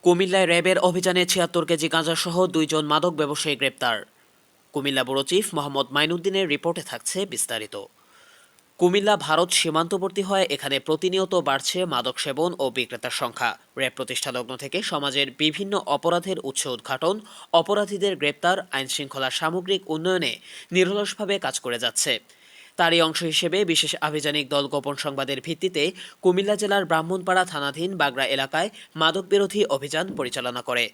কুমিল্লায় র্যাবের অভিযানে ৭৬ কেজি গাঁজাসহ ২ জন মাদক ব্যবসায়ী গ্রেপ্তার। কুমিল্লা ব্যুরো চিফ মোহাম্মদ মাইনুদ্দিনের রিপোর্টে থাকছে বিস্তারিত। কুমিল্লা ভারত সীমান্তবর্তী হয় এখানে প্রতিনিয়ত বাড়ছে মাদক সেবন ও বিক্রেতার সংখ্যা। র্যাব প্রতিষ্ঠালগ্ন থেকে সমাজের বিভিন্ন অপরাধের উৎস উদ্ঘাটন, অপরাধীদের গ্রেপ্তার, আইনশৃঙ্খলা সামগ্রিক উন্নয়নে নিরলসভাবে কাজ করে যাচ্ছে। তারই অংশ হিসেবে বিশেষ আভিযানিক দল গোপন সংবাদের ভিত্তিতে কুমিল্লা জেলার ব্রাহ্মণপাড়া থানাধীন বাগড়া এলাকায় মাদক বিরোধী অভিযান পরিচালনা করে।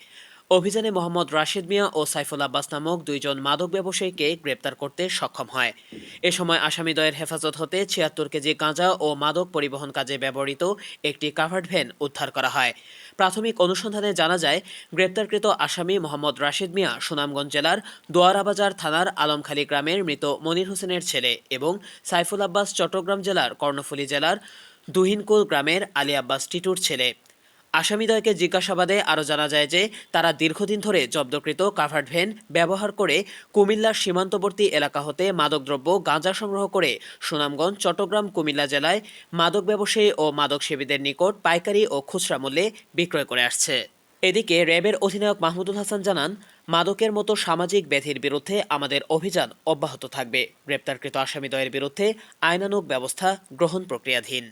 অভিযানে মোহাম্মদ রাশেদ মিয়া ও সাইফুল আব্বাস নামক ২ জন মাদক ব্যবসায়ীকে গ্রেপ্তার করতে সক্ষম হয়। এ সময় আসামিদ্বয়ের হেফাজত হতে ৭৬ কেজি গাঁজা ও মাদক পরিবহন কাজে ব্যবহৃত একটি কাভার্ড ভ্যান উদ্ধার করা হয়। প্রাথমিক অনুসন্ধানে জানা যায়, গ্রেপ্তারকৃত আসামি মোহাম্মদ রাশেদ মিয়া সুনামগঞ্জ জেলার দোয়ারাবাজার থানার আলমখালী গ্রামের মৃত মনির হোসেনের ছেলে এবং সাইফুল আব্বাস চট্টগ্রাম জেলার কর্ণফুলী জেলার দুহিনকুল গ্রামের আলী আব্বাস টিটুর ছেলে। আসামিদ্বয়কে জিজ্ঞাসাবাদে আরও জানা যায় যে তারা দীর্ঘদিন ধরে জব্দকৃত কাভার্ড ভ্যান ব্যবহার করে কুমিল্লার সীমান্তবর্তী এলাকা হতে মাদকদ্রব্য গাঁজা সংগ্রহ করে সুনামগঞ্জ, চট্টগ্রাম, কুমিল্লা জেলায় মাদক ব্যবসায়ী ও মাদক সেবীদের নিকট পাইকারি ও খুচরা মূল্যে বিক্রয় করে আসছে। এদিকে র্যাবের অধিনায়ক মাহমুদুল হাসান জানান, মাদকের মতো সামাজিক ব্যাধির বিরুদ্ধে আমাদের অভিযান অব্যাহত থাকবে। গ্রেপ্তারকৃত আসামিদ্বয়ের বিরুদ্ধে আইনানুগ ব্যবস্থা গ্রহণ প্রক্রিয়াধীন।